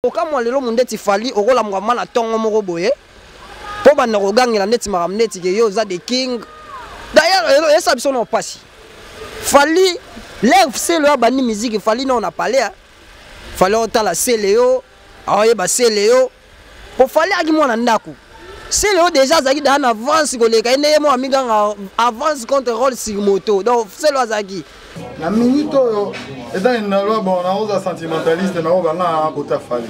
okamwa lelo mundeti fali okola mwama na tongo moko boye po bana kogangela neti maramneti ke yo za the king d'ailleurs esa biso na pasi fali lève c'est le bani musique fali na on a parlé fali otala Céléo aye ba Céléo po fali aki mwana ndako Céléo déjà zaki dans avance koleka ene mo amiga avance contre rôle sur moto donc Céléo zaki la minute étant une loi bon on a sentimentaliste na on va kota fali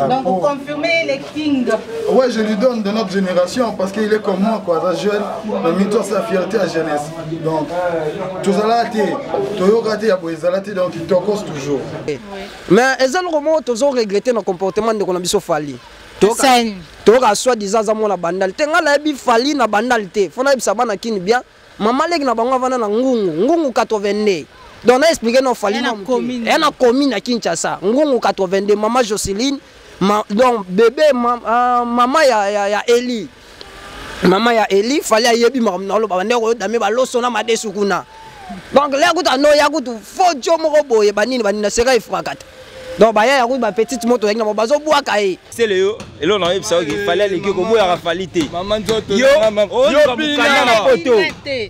donc vous confirmez les kings. Ouais, je lui donne de notre génération parce qu'il est comme moi quoi, ça jeune la minute sa fierté à jeunesse donc tout ça là tu raté à boizalati donc il te cause toujours mais ezal romo tozo regretter nos comportements de konabiso fali toka soit disant za mona bandal tenga la bi fali na bandal te fona bisa bana kini bien mama leki na bango vana na ngungu 82 donc na expliquer no fali na commune à Kinshasa ngungu 82 mama Jocelyne donc bébé mama ya Eli mama ya Eli fali ayebi na lo bande ko dame ba loso na madesu kuna donc là kuta no ya kutu fojo moko boye banini sera ifrakata donc baya ya kuba petite moto yenga bazo bwaka e Céléo et là on a ça qu'il fallait les ko boya ka falite maman nzoto yo mukana na poto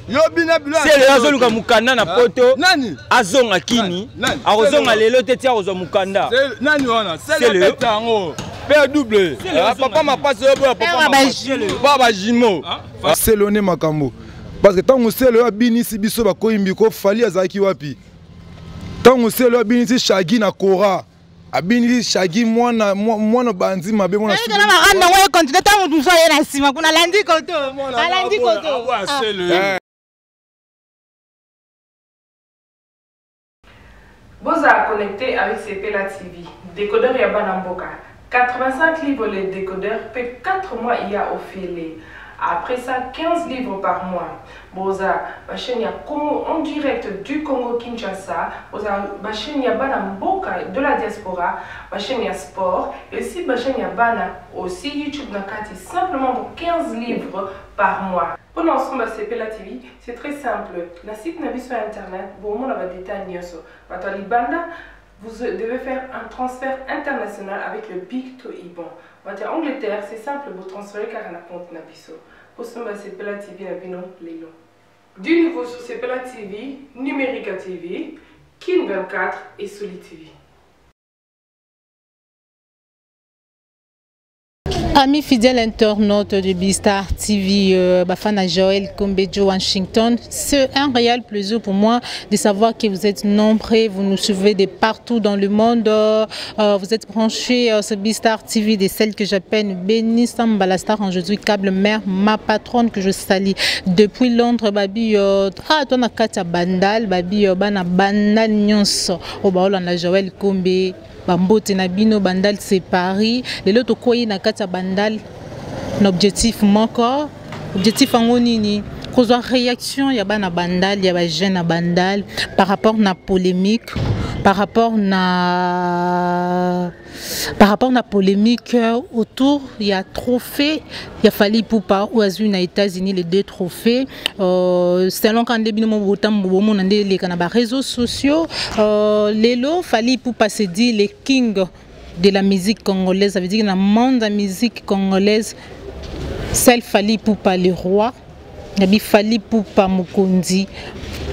yo bina bila Céléo azoluka mukanda na poto nani azonga kini azonga lelo teti azo mukanda nani wana Céléo petango père double papa m'a passé papa jimo Céléo ne makambo parce que tant que Céléo binisi biso ba koyimbi ko fali azaki wapi tant que Céléo binisi shagi na kora abini shagi mwana banzi mabe mwana subi na maranda ouais continue tant que ça na sima kuna landi koto alandi koto Vous êtes connecté avec CPLA TV, décodeur Yabana Mboka. 85 livres les décodeurs, peut 4 mois il y a offert. Après ça, 15 livres par mois. Boza, ma chaîne y a en direct du Congo Kinshasa. Boza, ma chaîne y a Bana Mboka de la diaspora. Ma chaîne y a sport. Et aussi, ma chaîne y a Bana aussi YouTube Nakati simplement pour 15 livres par mois. Pour l'ensemble de CPLA TV, c'est très simple. La site n'a sur internet. Bon, on a des détails nyoso. Batali Banda. Vous devez faire un transfert international avec le Big to Iban. En Angleterre, c'est simple, vous transférez car on a compte Nabiso. Pour ce moment, c'est CPLA TV Nabino Lelo. Du nouveau sur CPLA TV, Numérica TV, Kin 24 et Soli TV. Amis fidèles internautes de Bistar TV, Bafana Joël Kombejo Washington, c'est un réel plaisir pour moi de savoir que vous êtes nombreux, vous nous suivez de partout dans le monde, vous êtes branchés sur Bistar TV, de celle que j'appelle Béni Sambalastar, aujourd'hui câble mère, ma patronne que je salue depuis Londres, babi toi na kata bandal, babi bana bandal nyonso, obaolanda Joël Kombe. Bambote na bino bandal c'est Paris les loto koyi na kata bandal l'objectif manko objectif en nini kozwa réaction ya bana bandal ya ba jeune bandal par rapport na polémique par rapport na polémique autour il y a trophée il y a Fally Ipupa ou Azui na États-Unis les 2 trophées selon quand débino mo botam bomo na les kana réseaux sociaux lelo Fally Ipupa se dit les kings de la musique congolaise, ça veut dire que dans le monde de la musique congolaise seul Fally Ipupa le roi nabi Fally Ipupa Mukonzi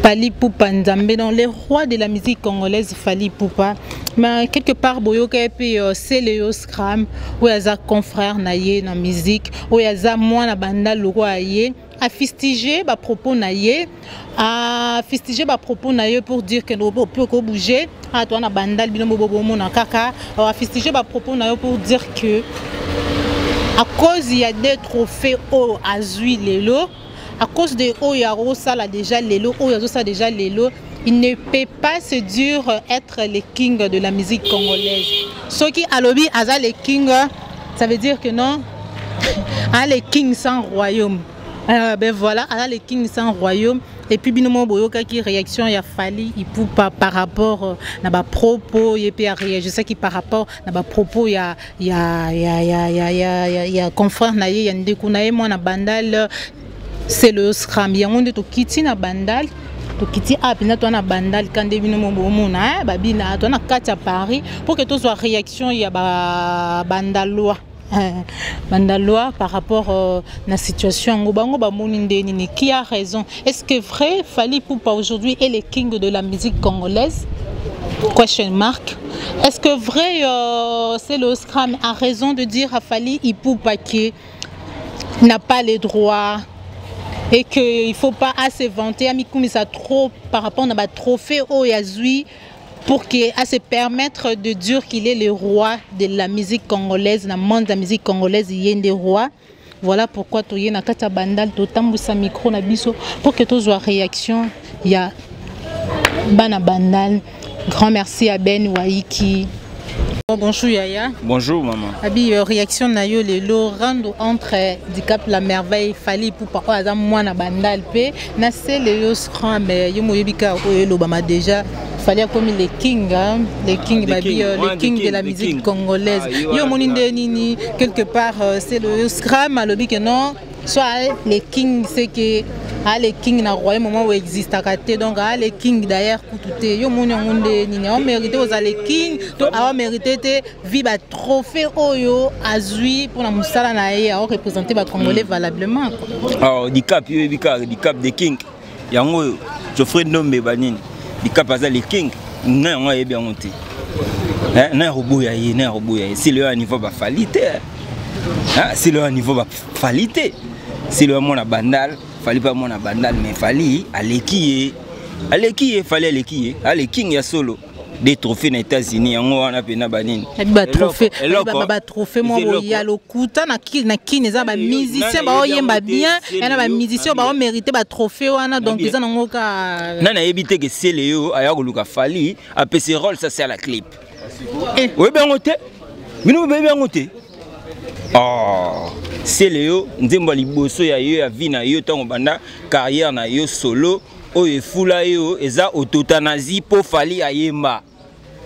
Fally Ipupa Nzambe dans les rois de la musique congolaise Fally Ipupa mais quelque part boyoka puis Céléo Scram ou yaza confrère naye na musique ou yaza moi na banda loko aye a fustiger ba propos naye pour dire que nous peut bouger à toi na banda bino bobo na kaka a fustiger ba propos naye pour dire que à cause il y a des trophées au Azui lelo à cause de Oyaro ça là déjà lelo Oyaro ça déjà lelo il ne peut pas se dire être les kings de la musique congolaise. Ceux qui alobi aza les kings, ça veut dire que non, à les kings sans royaume. Ben voilà, à les kings sans royaume. Et puis binomo boyoka qui réaction il a Fally Ipupa par rapport na ba propos et puis je sais qui par rapport na ba propos il y a confrère na ye ndeko na ye moi na bandal c'est le scram yango nde to kiti na bandal to kiti apina to na bandal kande bino mona babina to na kati à Paris pour que to soit réaction ya ba bandalois bandalois par rapport à la situation ngobango ba monindeni qui a raison. Est-ce que vrai Fally Ipupa aujourd'hui est le king de la musique congolaise? Question mark. Est-ce que vrai c'est le Scram a raison de dire à Fally Ipupa qu'il n'a pas les droits et qu'il ne faut pas assez vanter Amikumi ça trop par rapport à trophée au Yazui pour à se permettre de dire qu'il est le roi de la musique congolaise, dans le monde de la musique congolaise, il y a des rois. Voilà pourquoi tu es dans Kata Bandal, tu as micro na biso pour que tu aies réaction. Il y a Bana Bandal. Grand merci à Ben Waiki. Bonjour Yaya. Bonjour maman. Abi réaction na yo le rando entre Dicap la merveille Fally Ipupa ko aza mwana bandal pe na c'est le Scram yo moyebika o lo bama déjà Fally comme le king le king de la musique congolaise. Yo moninde nini quelque part c'est le Scram alobi que non soit le king c'est que les kings na royaume moment où existe à côté donc les kings d'ailleurs pour tout yo moni ngonde nini on mérité aux les kings to a mérité vivre trophée oyo azui pour la musala na ye a représenter ba congolais valablement. Alors Dicap des kings yango Geoffrey Ndombe banini Dicap aza les kings na ngo ye bien monté na roboya ye c'est le niveau ba falité c'est le niveau ba falité c'est le mona bandal Fally pas mon bandal mais Fally aleki Fally aleki king ya solo des trophées aux États-Unis yango wana pena banini ba trophée mo ya lokuta na kini za ba musicien ba oyemba bien yana ba musicien ba mériter ba trophée wana donc ils en ont ka nana ebité que c'est Léo aya koluka Fally a PC rôle ça c'est à la clip oui bien ngoté mino bien ngoté c'est Léo nzemba liboso ya yo ya vie na yo tango banda carrière na yo solo oyo efula yo eza autotanasie po Fally ayemba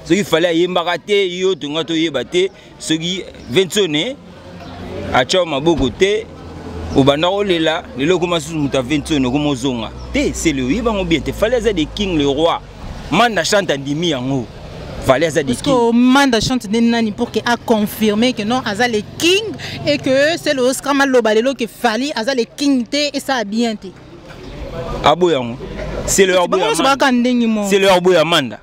soki Fally ayemba raté yo tunga to yeba te soki Vincone acha maboko te obanda olela lelo koma susu muta Vincone komo zonga te c'est Léo yeba ngo bien te Fally eza de king le roi manda chante ndimi yango Fally aza des kings. Manda chante nani pour que a confirmé que non aza les kings et que c'est le Scram Lobalelo que Fally aza les kings et ça a bien été. Aboyango. C'est le aboyango. C'est le aboyango Manda.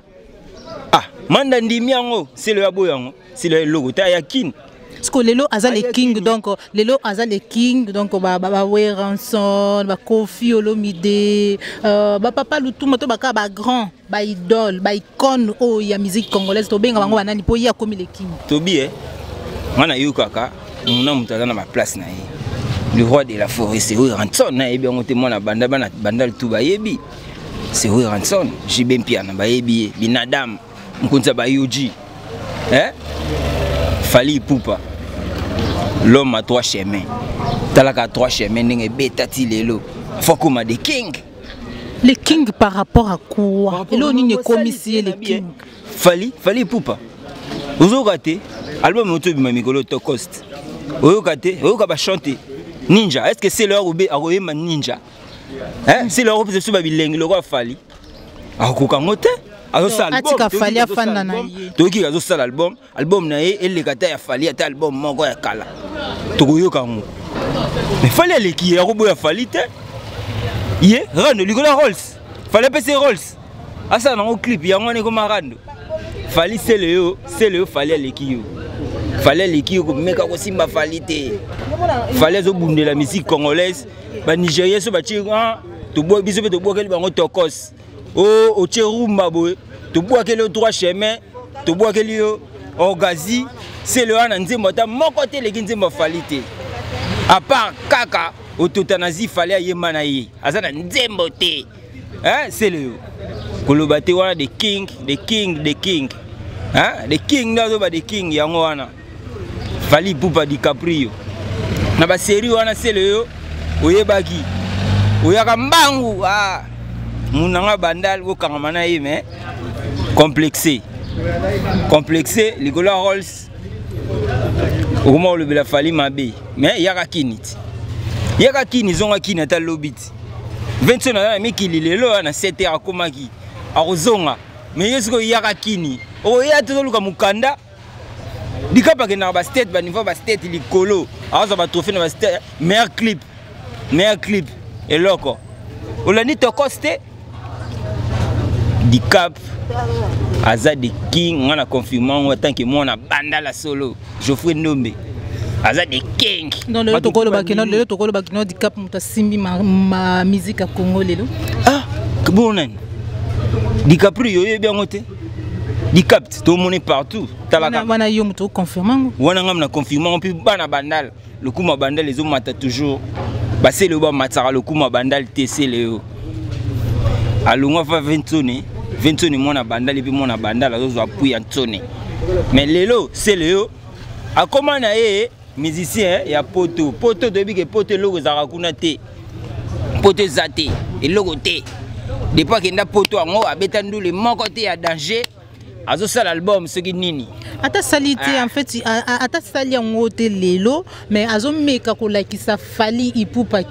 Ah, Manda ndimi yango, c'est le aboyango. C'est le logo ta ya king. Parce que lelo aza les kings donc lelo aza les kings donc ba Weranson, ba Kofi Olomide, ba Papa Lutuma to ba grand, ba idole, ba icône o ya musique congolaise to benga bango banani po ya komi les kings. Tobi ngana yo kaka, mona mutaza na ba place na ye. Le roi de la forêt c'est Weranson na yebi ngote mona bandal tout ba yebi. C'est Weranson, Jibem Piana ba yebi binadam, mkonza ba Yuji. Fally Ipupa. L'homme à trois chemins. Talaka trois chemins, n'est bêta tilelo. Faut qu'on a des kings. Les kings par rapport à quoi? Et là on est commissaire les kings. Fally Ipupa. Vous avez raté. Album autour de Mamikolo Tokost. Vous avez raté. Vous avez chanté. Ninja. Est-ce que c'est leur ou ma ninja? C'est leur ou c'est sur Babileng le roi Fally. Ah Kokamote. Atika Fally afanda na ye. Toki azo sala album na ye et le kata ya Fally ata album moko ya kala. Tokoyoka ngo. Mais Fally aleki ya robo ya Fally te. Ye rando likola Rolls. Fally pese Rolls. Asa na ngo clip ya ngone ko marando. Fally c'est le Fally aleki yo. Fally aleki yo ko meka ko simba Fally te. Fally zo bunde la musique congolaise. Ba Nigeria so ba ti to bo biso to bo keli bango tokos. Oh, au Tcherumba, tu bois que le droit chemin, tu bois que le Orgazi, c'est le Ananzi Mota, mon côté les Ginzimba Falité. À part Kaka, au Totanazi Fallait Yemanaï, Azana Nzembote. C'est le Kolobate, one des kings. Des kings, là, des kings, Yangoana. Fally Ipupa DiCaprio. Na ba série wana c'est le Oyebagi. Oyakambangu, Mounanga bandal ou karamana mais complexé Nicolas Rolls au moment où le Fally mabe mais yaka kinit zonga kinata lobit 20 na mikili lelo na 7 heures akomaki akozonga mais yesko yaka kini oya tozoluka mukanda dikapa ke na ba state ba niveau ba state likolo azo ba trophée na ba state meilleur clip eloko olandi to coste dikap aza de king ngana confirmant en tant que moi na banda la solo Geoffrey Ndombe aza de king dans le tokolo bakino dikap muta simbi ma musique à Congo lelo ah bon DiCaprio est bien noté. DiCap, tout le monde est partout. Wana yo muto confirmant. Wana ngam na confirmant puis bana bandal. Le coup ma bandal les hommes mata toujours. Bah c'est le bas matara le coup ma bandal TC le. Alunga fa 20 tonnes mon na bandal et puis mon na bandal azo appuyer en tonne. Mais lelo c'est le a comment na musicien ya poto depuis que poto logo za rakuna te. Poto zate et logo te. Depuis qu'il n'a poto ango abetandu le mon côté à danger azo sala album ce qui nini ata salité en fait ata sali ango te lelo mais azo meka ko like ça fali ipupa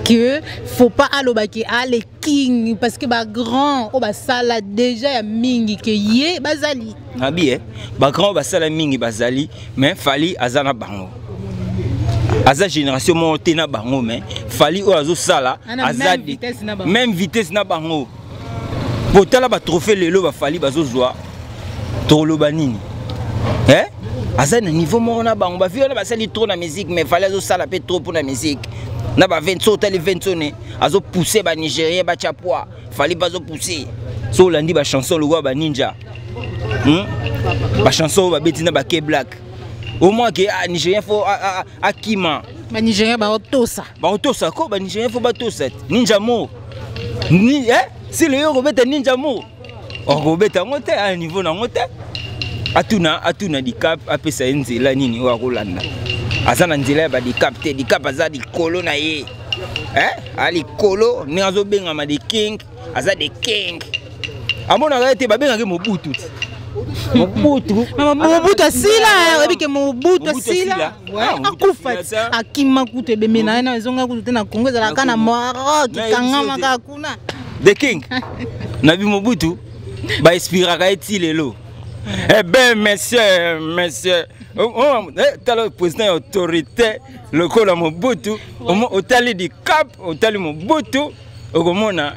que faut pas aloba ki ale king parce que ba grand o ba sala déjà ya mingi que ye bazali abi ba grand ba sala mingi bazali mais fali azana bango aza génération monté na bango mais fali o azo sala azadi même vitesse na bango potala ba trophée lelo ba fali bazo zoa toloba nini aza na niveau moko na bango ba vi na basali trop na musique mais fali azo sala pe trop pour la musique na ba 20 tali 20 azo pousser ba nigérien ba chapwa fali bazo pousser so landi ba chanson le roi ba ninja ba chanson ba betina ba K Black au moins que nigérien faut akima ba nigérien ba otosa ko ba nigérien faut ba tosa ninja mo ni si le yo robeta ninja mo o robeta ngote à niveau na ngote atuna dikap apesa nzela nini wa kolanda azana nzela ba dikap te dikap aza dikolo na ye ali kolo ni azo benga ma de king aza de king amona ga te ba benga ke Mobutu asila ebike Mobutu asila akufa akima kute bemena na ezonga kute na Congo ezala kana Maroc kangama ka kuna the king na bi Mobutu ba inspira ka eti lelo ben monsieur talo président autorité le col Mobutu au tali di cap au tali Mobutu okomona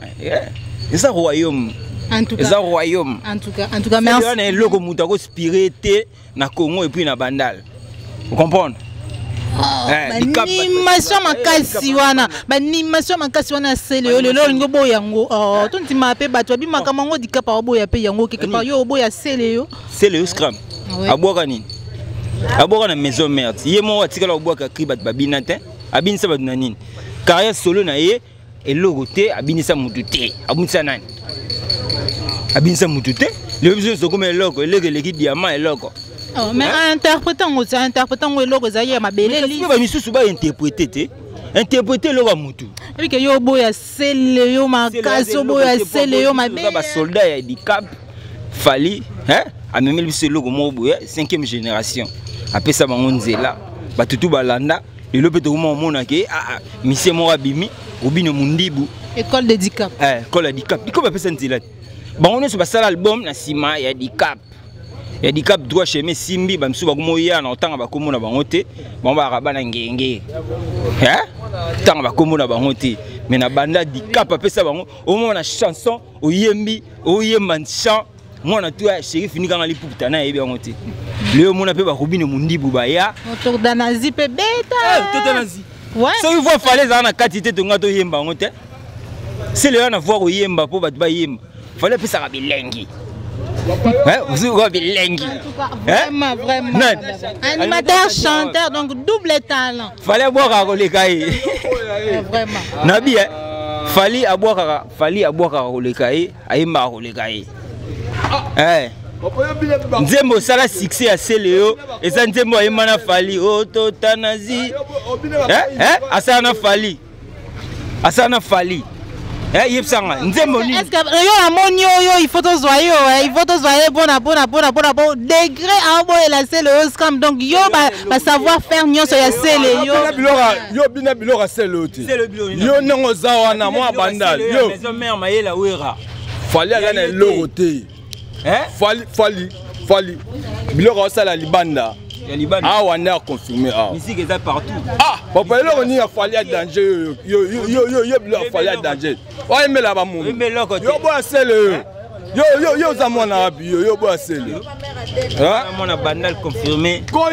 ça royaume en tout cas merci on est logo muta ko spirité na Congo et puis na bandal vous comprenez animation makasi wana sele lelo ngo boya ngo tonti mape bato bi makamango dikapa boya pe yango quelque part yo boya sele yo scram aboka nini aboka na maison merde ye mo atikala aboka kribat babina te abinisa batu na nini carrière solo na ye elogo te abinisa mutu te abunisa nani abinisa mutu te le besoin so comme eloko eleki diamant eloko mais interprétant le logo zaye mabele li ba misusu ba interpréter le wa mutu et que yo boya sele yo makaso boya sele yo mabele ba soldat ya dikap fali a même le logo mo boya 5e génération apesa bango nzela batutu balanda le lopeto mo mona ke monsieur mo abimi obino mundibu école de dikap école de dikap dikap apesa nzela bango ne so ba sala album na sima ya dikap ya dikap droit chemin simbi bamsu bakomoya na otanga bakomona bango te bango bakabana ngenge tanga bakomona bango te mais na banda dikap apesa bango omona chanson oyemba chant mwana tu ya shérif nika ngali puputa na yebi bango te leo mona pe bakobine mundibu baya autour d'anazi pe beta totanazi so il faut fallait za na quantité to ngato yemba bango te c'est le na voir oyemba po batu ba yemba fallait pesa ka bilengi vous avez bilingue. Vraiment. Animateur, chanteur, donc double talent. Fallait boire à Rolekaï. Vraiment. Nabi, fallait boire à Rolekaï, à Ima Rolekaï. Nzembo sala succès à Céléo et ça nzembo Imana Fali Oto Tanazi. Asana Fali. Yepsanga, Nzemoni. Est-ce que il faut tous voyer, il faut tous voyer bon degré à bon et la c'est le scam donc yo va savoir faire nyo so ya sele yo bina bilora sele oti. Yo nongo zawana moi bandal yo. Maison mère mayela wera. Fali ala loroté. Fali. Bilora sala libanda. Ah, on a confirmé. Musique est partout. Ah, papa, il y a fallu à danger. Yo, fallu à danger. Ouais, mais là-bas, mon. Yo, bois, c'est le. Yo, ça mon arabe. Yo, bois, c'est le. Hein? Mon bandal confirmé. Koi,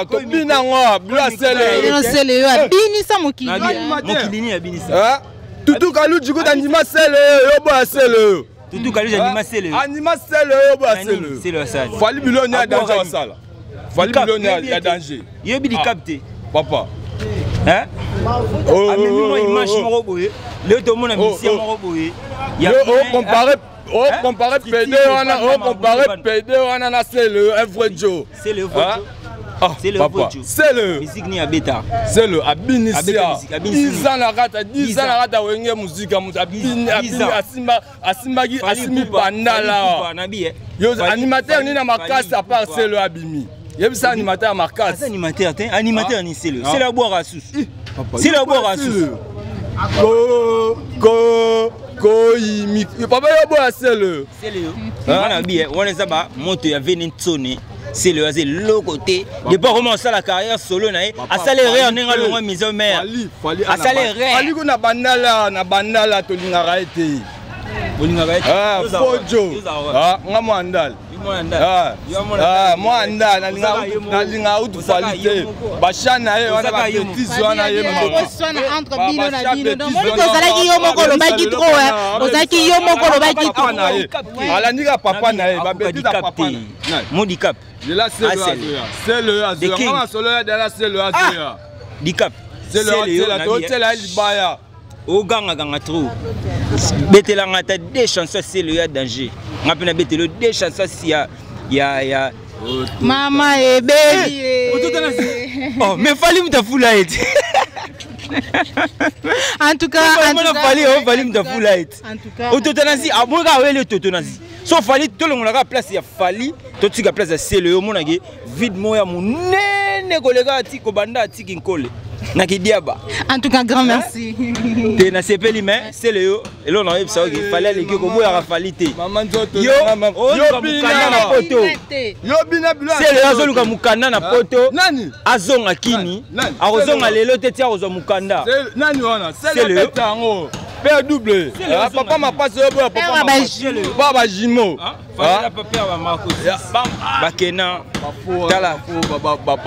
Kobina, Bla, c'est le. C'est le. Bini, ça, mon kili. Mon kili, a bini ça. Toutou Kalou, du coup, d'anima, c'est le. Yo, bois, c'est le. Toutou Kalou, anima, c'est le. Anima, c'est le. Yo, bois, c'est le. C'est le ça. Fallu bilonner à danger au sale. Fali millionnaire, il y a danger. Il y a des captés. Papa. Hein? Oh, moi, il marche mon robot. Le tout le monde a mis mon robot. Comparé PD, on a c'est le vrai Joe. C'est le vrai Joe. C'est le vrai Joe. C'est le. Musique ni abeta. C'est le Abinisia. 10 ans la rata, 10 ans la rata, wenge musique Asimi Bandala. Yo animateur ni na makasi à part c'est le Abimi. Il y a ça animateur à Marcas. Animateur, ni c'est le. C'est la boire à sous. C'est la boire à sous. Papa, il y a boire c'est le. C'est le. On a bien, on est là-bas, monte à Vénézone. C'est le l'autre côté. Il pas commencé la carrière solo nae. À salaire on est loin maison mère. À salaire. Ali ko na bandala to lingara été. Ah, Fojo. Ah, ngamandal. Moi andal na linga utu falite. Bashana e wana ba bêtise wana ye mo. Entre bino na bino. Donc moi to zalaki yo moko lo baki trop hein. Ozaki yo moko lo baki trop. Ala ndika papa na e ba bêtise papa. Modicap. De là c'est le Azur. Comment solo de là c'est le Azur. Dicap. C'est le hôtel à Libaya. Au ganga trop. Betelanga ta des chansons c'est le danger. On appelle betelo des chansons si ya Mama et baby. Oh mais fallait me ta foulette. En tout cas, fallait me ta foulette. En tout cas, au totanasi a moi ga le totanasi. So fallait tout le monde la place ya fallait tout tu ga place c'est le mon nage vide moya munene kolega ti ko banda ti kinkole. En tout cas, grand merci. Tu n'as pas les mains, c'est le haut. Et là, on a vu ça, il fallait les gars, il a fallu. Yo, c'est le Azon qui a mukanda na poto. Azon a kini. Azon a lelo tete a ozo mukanda. C'est le tango. Père double. Papa m'a passé au bout. Papa Jimo. Bakena. Tala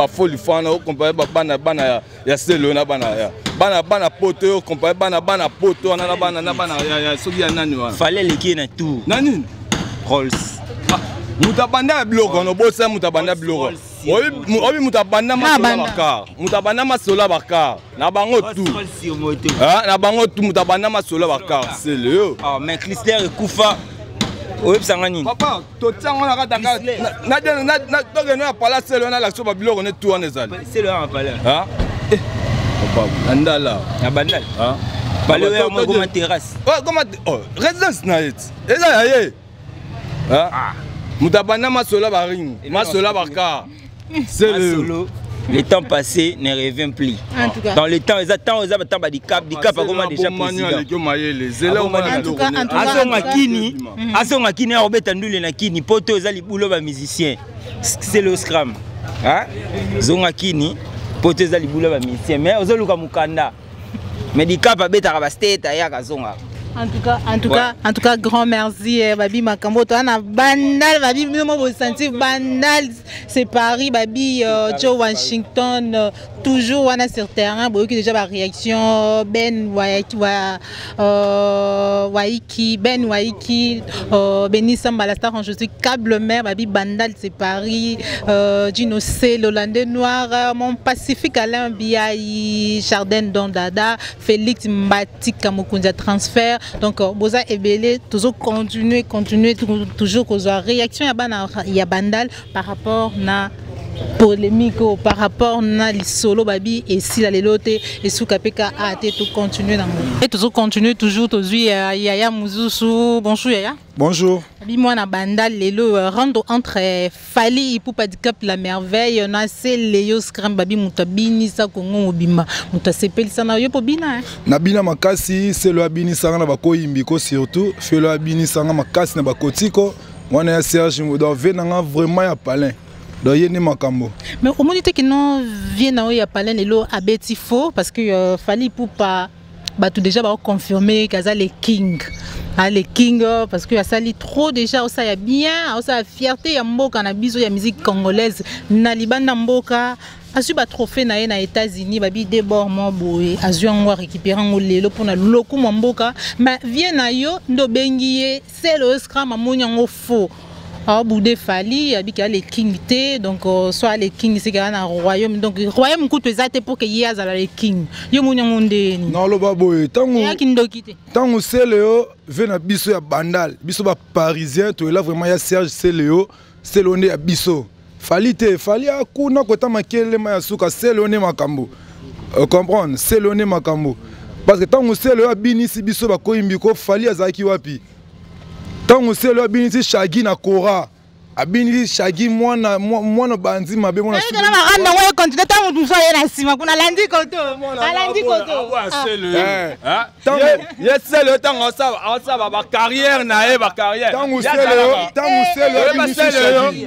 folie fana au comparé bana ya selo na bana poto au comparé bana poto na bana ya soki ya nani wana. Fallait les qui na tout. Nani? Rolls. Mutabanda blogo no bossa mutabanda blogo. Obi mutabanda masola bakar. Mutabanda masola bakar. Na bango tout. Na bango tout mutabanda masola bakar. C'est le. Ah mais Chrysler Koufa. Papa, tout ça on a rataka. Na donc na pala c'est le na l'action ba blogo ne tout on ezali. C'est le en pala. Hein? Papa, andala. Na bandal. Hein? Pala mo comme terrasse. Oh, résidence na it. Eza yé. Ah. Mutabanda masola baring, masola bakar. C'est le. Le temps passé ne revient plus. Dans le temps, ils attendent aux abattements du cap a comment déjà président. Azon Akini, Robert Andoule Nakini, Poto Zali Boulo musicien. C'est le scram. Hein? Zon Akini, Poto Zali Boulo musicien. Mais aux autres Mukanda. Mais du cap a bêta rabasté, Tayaka Zonga. En tout cas, grand merci, Babi Makambo. Tu as bandal, Babi, vous sentez bandal, c'est Paris, Babi, Joe Washington, toujours on a sur terrain, beaucoup déjà la réaction, Ben Waiki, Benny Samba, la star, je suis câble mère, Babi bandal, c'est Paris, Gino C, l'Hollandais noir, mon Pacifique Alain Biaï, Chardin Dondada, Félix Mbati, Kamokunja transfert. Donc, Boza et Belé, toujours continuer, toujours qu'on a réaction à Bandal par rapport à polémique par rapport à l'isolo babi et si la lelote et sous kapeka a été tout continuer dans et toujours continuer toujours aujourd'hui Yaya Muzusu. Bonjour Yaya. Bonjour. Abi moi na bandal lelo rando entre Fally Ipupa Handicap la merveille on a c'est Léo Scram babi mutabini sa kongo mobima mutasepeli sana yo pobina na bina makasi c'est le abini sanga na bako imbiko surtout fait le abini sanga makasi na bakotiko wana ya Serge do venanga vraiment ya palin. Mais au moment où non vient na ya palin lelo abeti faux parce que Fally Ipupa ba tout déjà ba confirmer kaza les king. Les king parce que ça lit trop déjà ça y a bien ça fierté ya mboka na biso ya musique congolaise na libanda mboka asu ba trophée na na États-Unis babi débord mo boye azu ngwa récupérer ngolelo pour na loku mboka mais vient na yo ndo bengiye c'est le scram amonya ngo faux. Ah, Boudé Fally, il y a les kings, donc soit les kings, c'est un royaume. Donc, le royaume coûte exact pour qu'il y ait les kings. Il y a un monde. Non, le baboy. Tant que c'est Léo, vient à Bisso à Bandal. Bisso à Parisien, tu es là vraiment, il y a Serge, c'est Léo, c'est Léoné à Bisso. Fally à Kouna, quand tu as Kele Mayasuka, c'est Léoné Makambo. Comprendre, c'est Léoné Makambo. Parce que tant que c'est Léo à Binisi, Bisso à Koimbiko, Fally à Zaki Wapi. Tant que c'est le binisi Shaggy na Kora, abinisi Shaggy moi na banzi mabe moi na. Mais na maranda ouais continue tant que nous soyons na sima kuna landi koto. Landi koto. C'est le. Yes c'est le temps ça va carrière na ba carrière. Tant que c'est le binisi Shaggy.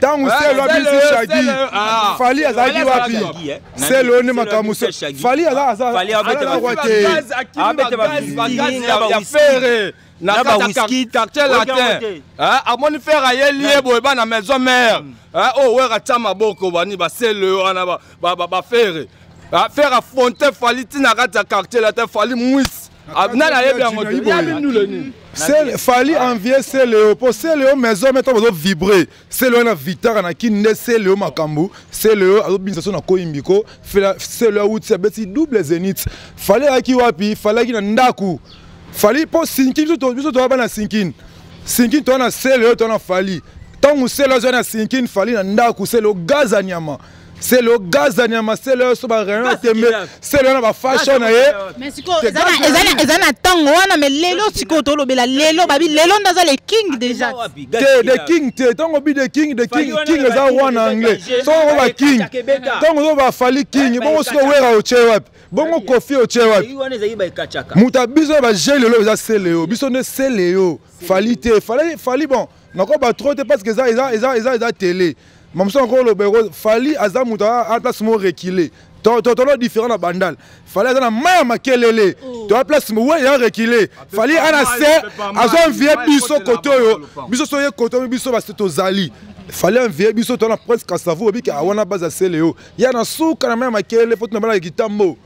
Tant que c'est le binisi Shaggy. Fally azaki wapi. C'est le ne makamu. Fally aza. Fally abete na whisky quartier latin a moni faire aye lié boyeba na maison mère oh wera tama boko bani ba c'est le ana ba faire affronter Fally tina kata quartier latin Fally mwis na na yebi yango c'est Fally envier c'est le pour c'est le maison mais to vibrer c'est le na victoire na kinde c'est le makambu c'est le organisation na koimbiko c'est le out c'est beti double zénith Fally aki wapi Fally ki na ndaku Fally pour sinkin biso to ba na sinkin to na selo to na Fally tangu selo zo na sinkin Fally na ndaku selo gazanyama c'est le so ba rien tembe c'est le na ba fashion na ye mais siko ezana tango wana mais lelo siko to lobela lelo babi lelo ndaza les king déjà the king tango bi the king za wana anglais so ba king tango zo ba Fally king bongo siko wera o chewapi bongo kofi o chewapi muta biso ba gelelo za seleo biso ne seleo Fally bon nako ba trop parce que ça télé même si encore le bureau Fally aza muta en place mo reculer tono différent na bandal Fally aza na maya makelele to place mo ouais ya reculer Fally ana se azo vie biso koto yo biso soye koto biso ba seto zali Fally un vie biso to na presque kasavo bi ka wana baza seleo ya na suka na maya makelele faut na bala kitambo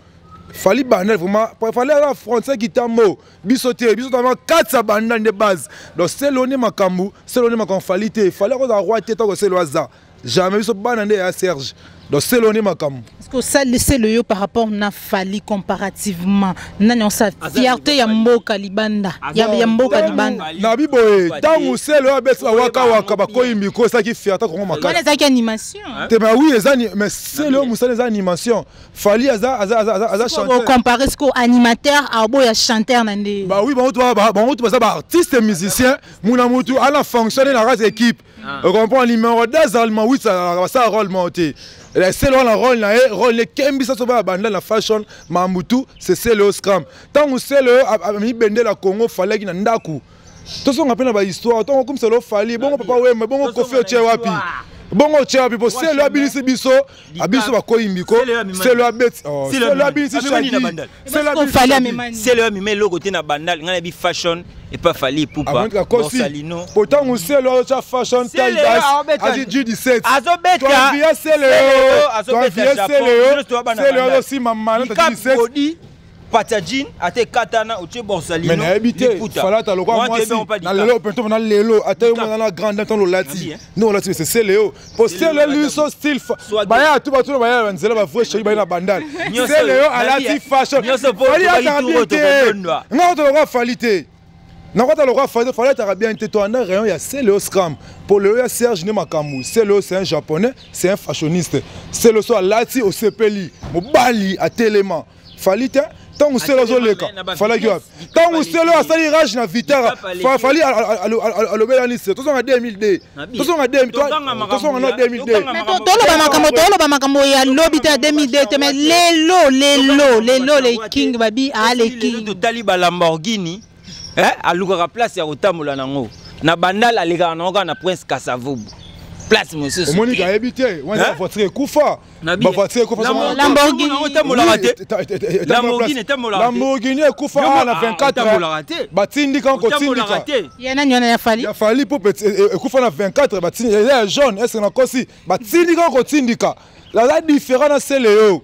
Fally bandal vraiment Fally la français kitambo biso vraiment 4 bandal de base donc c'est l'oni makambu c'est l'oni makambu Fally ko za roi te to c'est le hasard jamais vu ce banane à Serge donc c'est l'oni makam parce que ça laisser le yo par rapport na Fally comparativement nani on sa fierté ya mboka libanda ya mboka libanda na biboye tangu c'est le abet waka ba koyimbi ko ça qui fierté ko makam ça qui animation te ba oui mais c'est le musane les animation Fally aza chanteur comparer ce ko animateur a boya chanteur nande bah oui bon toi ça ba artiste musicien muna mutu ala fonctionner la race équipe on comprend numéro 2 allemand oui ça rôle monté c'est le rôle les kembi ça va banda la fashion mamutu c'est le scram tant que c'est le ami bende la Congo Fally ki na ndaku to so ngapena ba histoire tant comme c'est le Fally bongo papa ouais mais bongo kofi o chewapi bongo chewapi po c'est le abilisi biso abiso ba koyimbiko c'est le abet c'est le abilisi Shaggy c'est le Fally amemani c'est le amemé le côté na bandal ngana bi fashion et pas Fally Ipupa Salino pourtant on sait le fashion taille basse a dit 17 azobeta c'est le aussi maman 17 Patagine ate katana oche borsalino mais habité fala ta lokwa moi na lelo pento na lelo ate mo na grande temps lo lati non lati c'est Léo poster le lui so style baya tout baya nzela ba vrai chéri baya na bandal c'est Léo à la fashion Fally a habité non to lokwa Fally te Nakota le roi fallait t'as bien été toi en rayon il y a Céléo Scram pour le Serge Nemakambu. Céléo c'est un japonais, c'est un fashioniste. Céléo soit lati au Sepeli, au Bali à Téléma. Fallait tant où Céléo zoleka. Fallait que tant où Céléo a sali rage na vitara. Fallait à l'obélisque. Tous en 2002. Tous en 2002. Tous en 2002. Mais tolo ba makambo ya lobby ta 2002 mais les king babi a les king to taliba Lamborghini. À l'ougra place ya otambola nango na bandal aleka na prince Kasavubu place monsieur Monica habité on a voiture kufa ba voiture kufa Lamborghini Lamborghini kufa na 24 batindi kan ko tindika yana nyona ya fali pour kufa na 24 batindi ya jaune est-ce na kosi batindi kan ko tindika la différence c'est Léo.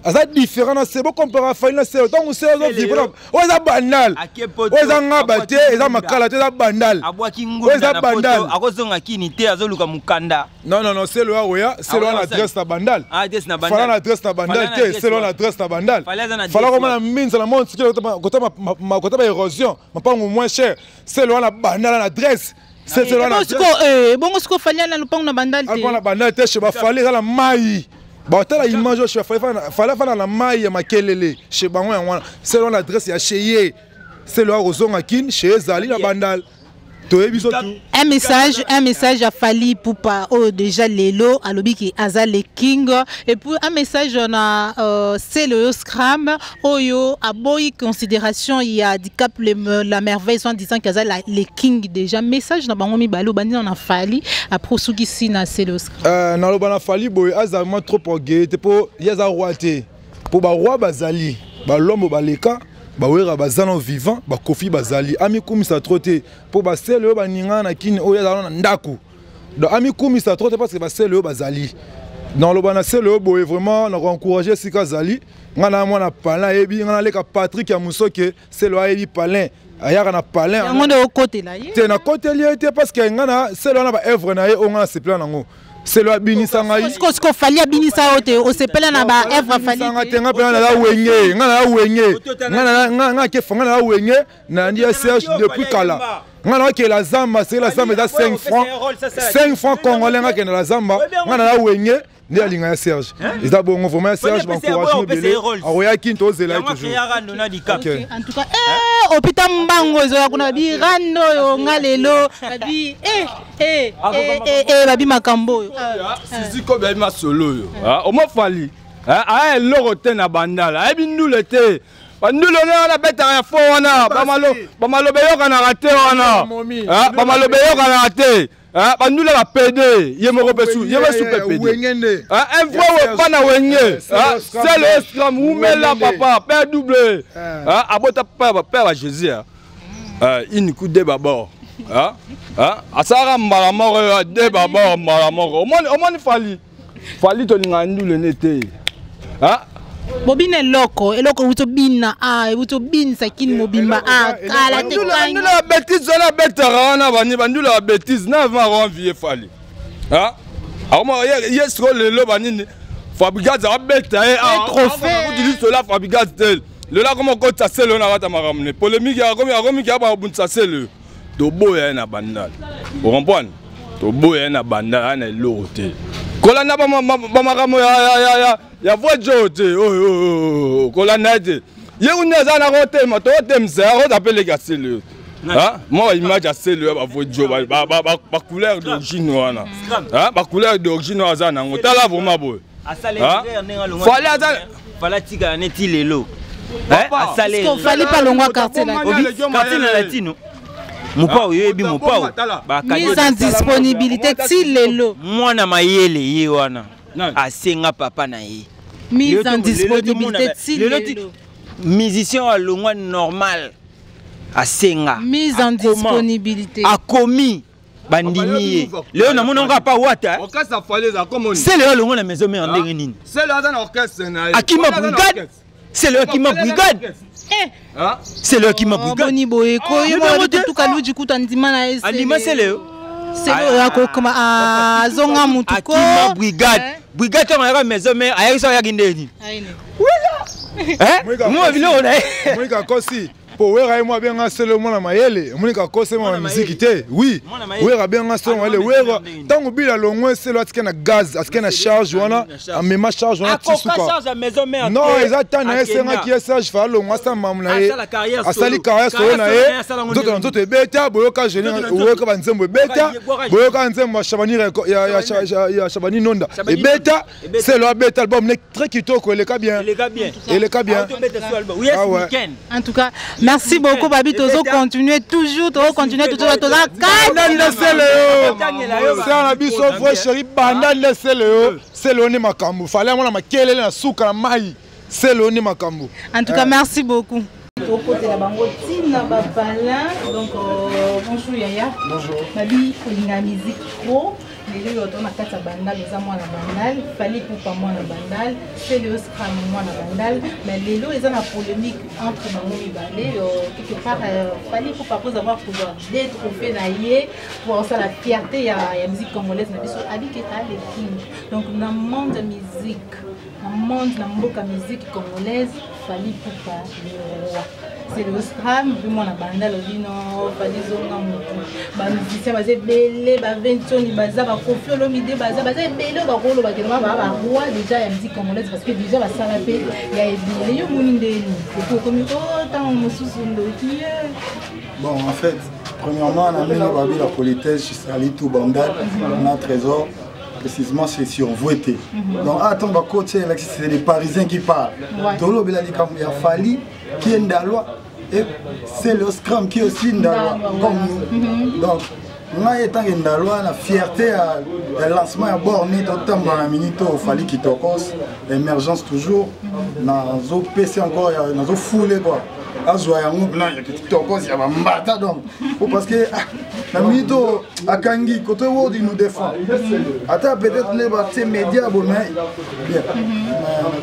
C'est différent, c'est bon comparer à Fali, c'est autant que c'est vivre. On est banal. On est en bâté, on est en macalate, on est banal. On est banal. Non, c'est le Aouya, c'est le adresse na bandal. Fala na adresse na bandal, c'est le adresse na bandal. Fala comme la mine, c'est la monde, c'est côté ma érosion, ma pas moins cher. C'est le bandal l'adresse. C'est le adresse. Bon, ce qu'on fallait na lupang na bandal. Na bandal, c'est chez Fali, la maille. Batala image je fallait faire la maille makelele chez bango ya c'est l'adresse ya chez c'est le rozonga kin chez Zali la bandal to ebiso tout un message à Fali Poupa déjà Lelo alobi ki Azal King et puis un message na c'est le Scram oyo aboyi considération il y a handicap la merveille soit disant qu'Azal les King déjà message na bango mi balo bandi na Fali après suki sina c'est le Scram na lo bana Fali boy azama trop orgueilleux pour yaza roité pour ba roi bazali ba lombo baleka bawera bazana vivant ba kofi bazali ami kumisa troté pour ba sele ba ninga na kini oya na ndako donc ami kumisa troté parce que ba sele bazali dans le bana sele boy vraiment na encourager sika zali ngana mwana palin ebi ngana leka Patrick ya Musoke sele ebi palin ayaka na palin ngone au côté là te na côté lié parce que ngana sele na ba œuvre na ye on a se plan nango c'est le binisa ngai ce qu'on fallait binisa ote o se pela na ba œuvre fallait nga tenga pela na la wenge nga ke fanga na wenge na ndia Serge depuis kala nga na ke la zamba c'est la zamba da 5 francs congolais nga ke na la zamba nga na la wenge ni alinga ya Serge eza bongo vraiment Serge m'encourage belé aroya kinto zela toujours en tout cas opita mbango zo ya kuna bi rando yo ngalelo bi babi makambo sisi ko ba ma solo yo o mo Fali a eloko te na bandala e bi ndule te bandule na beta ya fo wana ba malo beyoka na rate wana ba malo beyoka na rate bandule ba PD ye moko besu ye besu PD un fois pas na wenge c'est le Scram umela papa père double abota père Jésus il coup de baba asara mbala moko de baba mbala moko omoni Fali to linga ndule nete bobine eloko uto bina uto bin sakin mobimba kala te kanya ndula bêtise na betara na bani bandula bêtise na va renvier Fali akoma yes ko lelo bani Fabregas a beta trophée utilise cela Fabregas tel le là comment ko tsaselo na bata maramne polémique ya komi ya ba bunsa selo to boya na bandal vous comprenez to boya na bandal na lote kolanda ba makambo ya vojo te kolanda te ye uneza na kote ma to temza ko t'appeler gaselo moi image à selo ba vojo ba couleur d'origine wana ba couleur d'origine wana na ngota la vraiment boy Fali fala tika neti lelo Fali pas longwa quartier la latino Mopa oyebi mopa mise en disponibilité ti lelo mwana mayele ye wana asenga papa na ye mise en disponibilité ti lelo musicien à longwa normal asenga mise en disponibilité akomi bandimi leo na mononga pa wata orchestre faleza comme c'est le longo na maison mais en ndenge nini c'est le dans orchestre na akima brigade c'est le akima brigade c'est le akima brigade boni boyeko yo tout kalu du coup tandima na ese andima c'est le yako kama azonga mutuko akima brigade on a maison mais ayisa ya gindeni moi vile on a moi ka kosi Po wera moi bien solo mona mayele, monika kose ma musique té. Oui. Wera bien solo mayele, wera tango bila longwe selo atikena gaz, atikena charge wana, a même charge wana tisuka. Charge à maison mère. Non, exactement na esenga ki charge fa longwa sa mamna ye. Asali carrière solo na ye. D'autres beta boyoka jeune, boyoka banzembo beta, boyoka nzembo Shabani ya Shabani Nonda. Et beta, c'est le beta album très kitoko, il est bien. Il est bien. En tout cas, merci beaucoup Babi Tozo, continuez toujours à toza c'est un abisso vrai chéri banda laissez le c'est le makambu fallait moi makele na suka na mai c'est le makambu. En tout cas, merci beaucoup. Côté la bango tina babala donc bonjour Yaya. Bonjour. Babi olinga musique pro les autres on a kata bandal les amours na bandal fallait pour pas moi na bandal c'est le scram moi na bandal mais les lots ils ont la polémique entre bango mibale quelque part fallait pour pas avoir pouvoir d'être fait naïe pour ça la fierté ya musique congolaise na biso habité à l'équipe donc dans le monde de musique na mboka musique congolaise fallait pour pas c'est le scram puis moi na bandal obino fallait zonga mutu ba musicien baze belé ba ventoni baza ba kofio lomide baza belé ba rolo ba kelema ba roi déjà ya musique congolaise parce que déjà ba sala pe ya ebile yo muni ndeni ko komi tant mosusu ndoki bon en fait premièrement on a mis la politesse chez Sali tout bandal on a trésor précisément c'est survoté. Donc attends bah côté c'est les Parisiens qui parlent. Tolo Belali comme il a fallu qui est dans la loi et c'est le scrum qui est aussi dans la loi comme nous. Donc moi étant dans la loi la fierté le lancement à bord ni d'autant dans la minute il fallait qu'il tocos émergence toujours dans zo PC encore dans zo foulé quoi. Azwa ya ngubna ya kitokos ya mbata donc parce que la minute à Kangi côté Word il nous défend attends peut-être les ces médias bon mais bien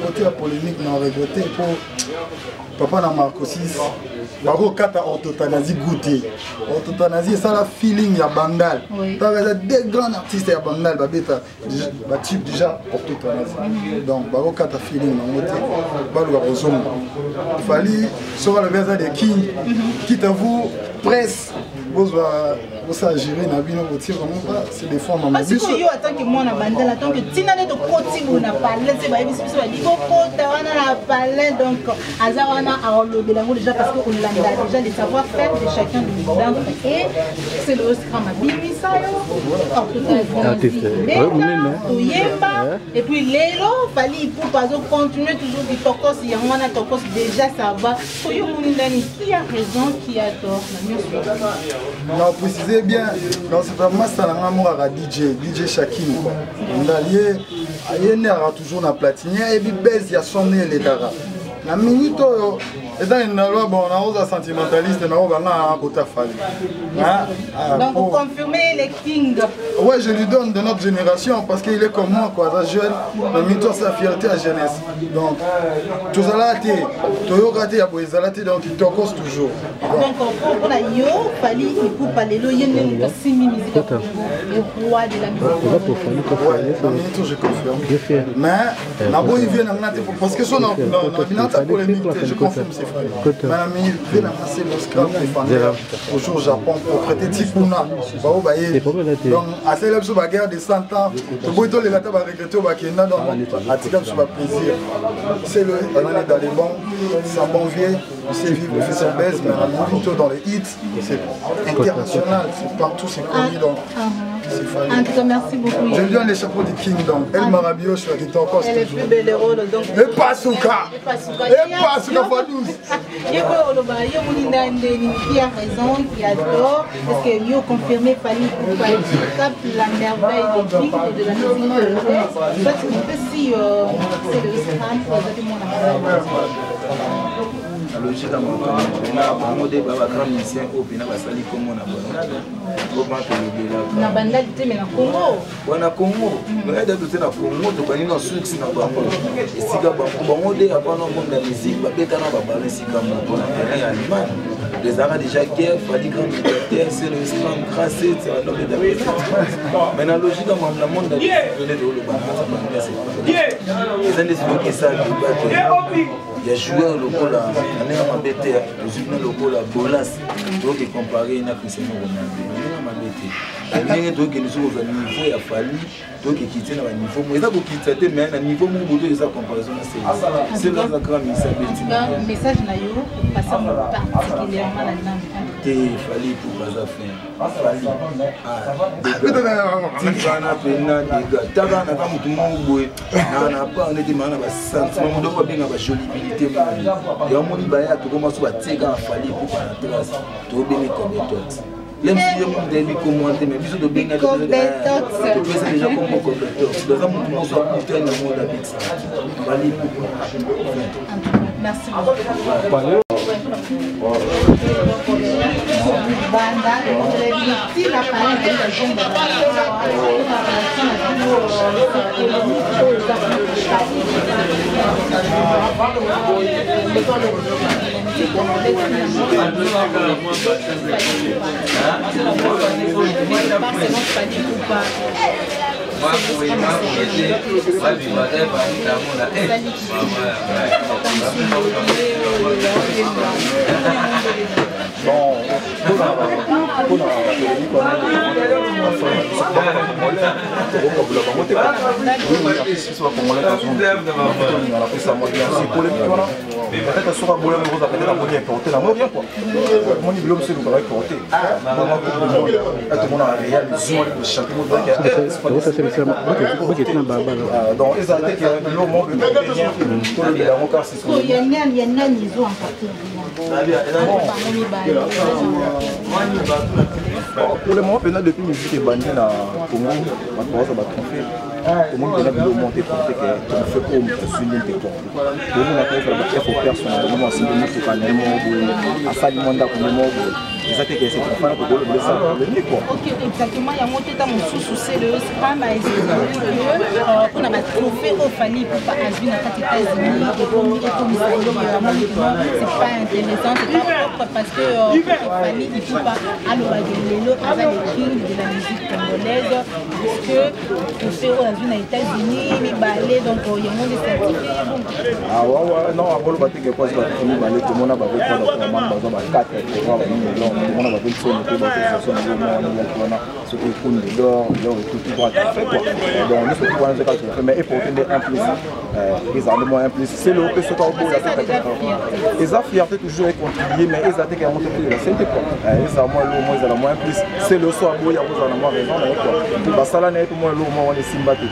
côté la polémique on a regretté pour papa na Marco 6 bako kata orthothanasie goûter orthothanasie ça la feeling ya bandal t'as des grands artistes ya bandal babeta ba type déjà orthothanasie donc bako kata feeling na moté balu ba kozonga il fallait sur le verset de qui t'avoue presse vous ça gérer na bino botir vraiment pas c'est des fois maman parce que yo attend que moi na bandala tant que tina ne to koti na parler c'est ba biso ba diko kota wana na parler donc azawana a lobela déjà parce que on l'a déjà les savoir-faire de chacun de nous et c'est le scram à bimisa et puis lelo fallait pour pas continuer toujours du tokos il y a wana tokos déjà ça va pour yo munindani qui a raison qui a tort la mieux non précisez bien dans c'est vraiment ça la amour à DJ Shakim quoi on a lié ayene a toujours na platine et bi base il y a sonné les dara la minute et dans une loi bon on a sentimentaliste na banga kota fali donc vous confirmez les kings. Ouais je lui donne de notre génération parce qu'il est comme moi quoi jeune la minute sa fierté à jeunesse donc tout ça là toyo raté ya boezalati donc il tokos toujours donc pour la yo fali il pour parler lo yene de simi musique le roi de la musique la minute je confirme mais na bo il vient na parce que son na polémique je confirme c'est vrai madame il vient na passer le scrum au jour Japon pour prêter Tikuna bao baye donc à celle sur la guerre de 100 ans to boito les gata ba regretter ba kenda donc atika sur ba plaisir c'est le on est dans les bons ça bon vieux on sait vivre le fait baisse mais on est dans les hits c'est international c'est partout c'est connu donc en tout cas, merci beaucoup. Je lui donne les chapeaux du King donc El Marabio je suis encore elle est plus belle rôle donc et Pasuka Fadous qui a raison qui a tort parce que Yo confirmé Fali cap la merveille des clics et de la musique parce que si c'est le scram exactement la logique à mon temps on débat avec grand musicien au pena basali comme on a bon na bandalité mais na Congo wana Congo mais da tout na Congo to bani na succès na bango et siga bango de apana monde la musique ba beta na ba balé siga mo na terrain allemand les arts déjà guerre fallait grand militaire c'est le scram crassé c'est un homme de mais la logique à mon monde de le ba c'est ils ont décidé que ça Il y a joueur local à Mabete, le local à Bolas, donc comparé à Cristiano Ronaldo. Il donc nous sommes au niveau il a fallu donc quitter dans le niveau mais ça pour quitter mais à niveau mon boulot de sa comparaison c'est là la grande message na yo passer particulièrement là-dedans il fallait pour pas faire tingana pena dega taba na kama mutu mungu na pas on était mana ba sentiment ndo ko benga ba jolibilité ya moni ba ya to koma so ba tega fallait pour pas la trace to bene comme toi. Même si je me dis commenter, mais bisous de bien tu peux déjà comme compétence. Dans un moment, soit pour le monde d'habitude. Merci beaucoup. peut-être sera problème rose peut-être la moitié porter la mort quoi mon niveau c'est le travail porter tout le monde a réel les yeux de chaque mot ça c'est le donc ils ont été que le monde tout le monde encore c'est ce il y a ils ont en pour le moment depuis musique et bandit na Congo on va tromper comment on a vu monter pour que on fait comme souligner tes corps donc on a fait le faut personnel on a signé pour quand à Salimanda pour le monde ça que c'est pour faire pour le ça le quoi OK exactement il y a monté dans mon sous-c'est le pas mais on a trouvé au Fali pour pas agir dans les États-Unis et comme c'est pas intéressant c'est pas propre parce que Fali il faut pas alors les kings de la musique congolaise parce que on fait aux États-Unis mais balé donc il y a monde certifié ah ouais non à bolo baté que quoi ça fini balé tout le monde a pas fait quoi dans le 4 pour voir tout le monde a fait son équipe sur le moment ce qui coule dehors tout droit fait quoi donc nous faut voir ça mais il faut tenir un plus les armements un plus c'est le que ce qu'on peut les fierté toujours est contribuer mais ils attaquent à monter de la santé quoi les armements le moins la moins plus c'est le soir où il y a vous en avoir raison là quoi bah ça là n'est pour moi le moment on est simbaté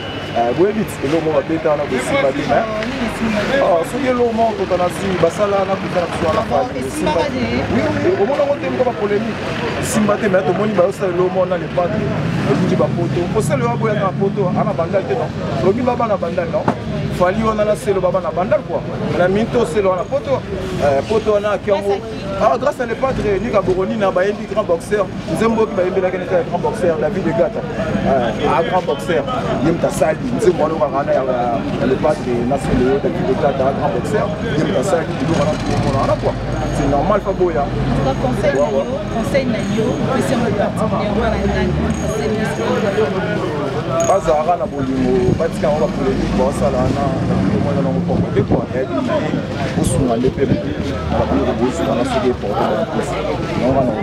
ouais vite et le moment bête on a de simbaté mais ah ce que le moment quand on a si bah ça là on a pu faire sur la phase simbaté oui au moment où on est pas polémique simbaté mais tout le monde va aussi le moment on a les pattes et dit bah photo pour ça le va boire na photo à la bandale non lobi baba na bandale non fali on a la c'est le baba na bandale quoi la minto c'est le na photo photo on a ah grâce à les pattes ni Gaboroni na ba yendi grand boxeur Nzembo qui ba yendi la kaneta grand boxeur David de Gata grand boxeur yemta sali Nzembo on va rana le pattes na c'est le David de Gata grand boxeur yemta sali du on a quoi c'est normal Faboya conseil nayo c'est un particulièrement bazara na bolimo batika on va polémique bon ça là na moi na ngo pompe quoi et dit osunga lepe na ba bo osunga na sege pour non va non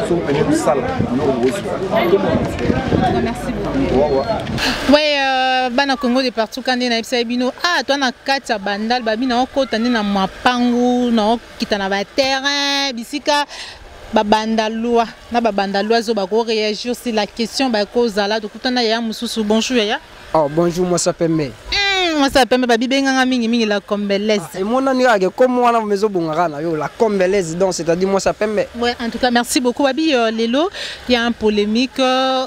so pene du sala no osunga merci beaucoup ouais bana Congo de partout quand na epsa bino ah toi na kati ya bandal babi na okota na mapangu na okita na ba terrain bisika babandalwa na babandalwa zo bako réagir sur la question ba kozala to kutana ya mususu bonjour ya oh bonjour moi ça pembe moi ça pembe babi benga mingi la combelaise et mon ani age comme wana mezo bongara na yo la combelaise donc c'est-à-dire moi ça pembe ouais en tout cas merci beaucoup babi lelo il y a un polémique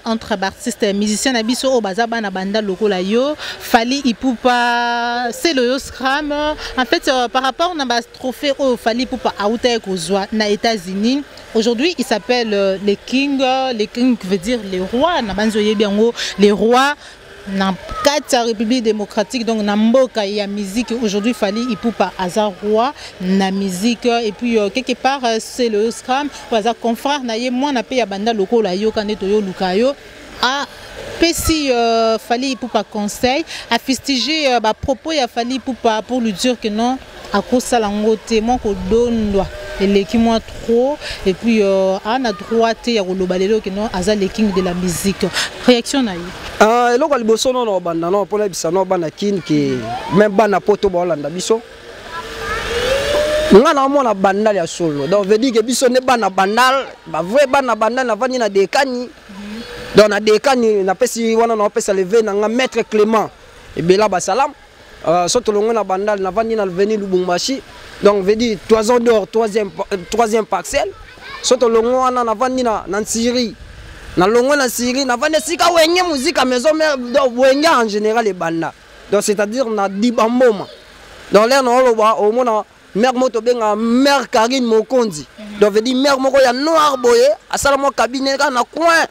entre artistes et musiciens na biso o bazaba na banda lokola yo Fali Ipupa c'est le scram en fait par rapport na ba trophée au Fali Ipupa auta kozwa na États-Unis. Aujourd'hui, il s'appelle les kings. Les kings veut dire les rois. Les rois. Dans la République démocratique, donc dans Mboka, il y a musique. Aujourd'hui, Fali Ipupa Azar roi, na musique. Et puis quelque part, c'est le scram. Azar confrère, naïe moi na paye banda loko la yo kane toyo lukayo. Ah. Si Fali Ipupa conseil, a fustigé propos à Fali Ipupa pour lui dire que non. akosala ngo te moko dondwa eleki moi trop et puis ana droite ya koloba lelo que non aza le king de la musique. Réaction na yo eloko liboso no banda no pona bisa no bana kin ki même bana poto ba olanda biso ngana mona bandal ya solo donc veut dire que biso ne bana bandal ba vrai bana bandal na vani na dekani donc na dekani na pesi wana na pesa lever na nga maître Clément et bela ba salam soto longo na bandal na vani na venir Lubumbashi donc veut dire 3 ans d'or troisième parcelle soto longo wana na vani na Syrie na longo na Syrie na vani sika wenge musique à maison mère donc wenge en général les banda donc c'est-à-dire na dibamboma dans l'air na loba au mona mère moto benga mère Karine Mokonzi donc veut dire mère moko ya noir boye asala mo cabinet na coin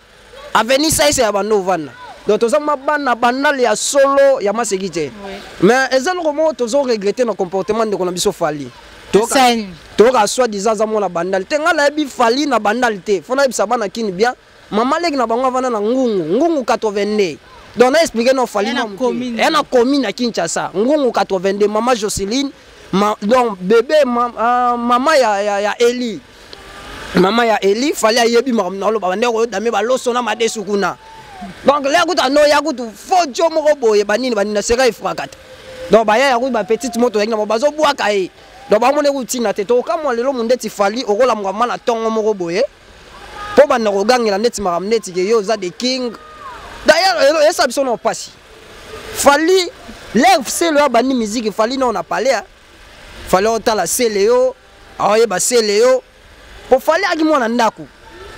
avenue ça c'est abando vana donc toza mabana bandal ya solo ya masekite mais ezalo komo tozo regretter na comportement de konabiso fali toka soit disant za mona bandal te ngala bi fali na bandal te fona bisa bana kini bien mama leki na bango vana na ngungu 82 donc na expliquer no fali na commune à Kinshasa ngungu 82 mama Jocelyne donc bébé maman ya Eli maman ya Eli fallait ayebi makamna lo ba ndeko dame ba loso na madesu kuna donc là kuta no ya kutu fojo moko boye banini banina seka ifrakata donc ba ya kutu ba petite moto yengna mo bazo bwaka e donc ba mone kutina te to ka mo lelo mundeti fali okola mwa na tongo moko boye po ba ndako gangela neti makamneti ke yo za the king d'ailleurs esa biso no pasi fali lève c'est le bani musique fali non on a parlé fallait otala Céléo aye ba Céléo pour fallait aki mona ndako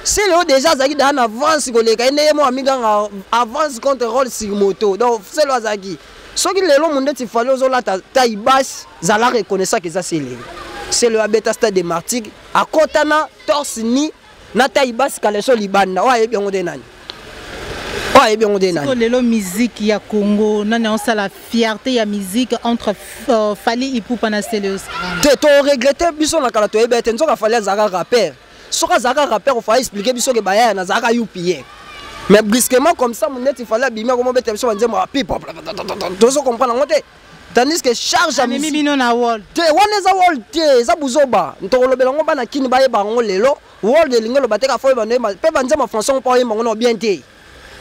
Céléo déjà zaki dans avance koleka ene mo amiga avance contre rôle sur moto donc Céléo azaki soki lelo monde ti fallait ozola ta ibas zala reconnaître que ça Céléo abeta stade de Martigues à kotana torse ni na ta ibas kaleso libanda wa yebi ngo de nani ouais bien on dit non lelo musique ya Congo nana on la fierté ya musique entre Fally Ipupa na Céléo to regretter biso na kala to ebete nzoka Fally azaka rapper soka zaka rapper faut expliquer biso ke baya na zaka UPA mais brusquement comme ça mon net il fallait bimia comme bete biso nzembo pip to so comprendre ngote tandis que charge à musique mimi na world te wana za world te za buzoba ntolobela ngo bana kini baye bango lelo world lingelo bateka fo ba pe banzema français pa yemba ngo bien te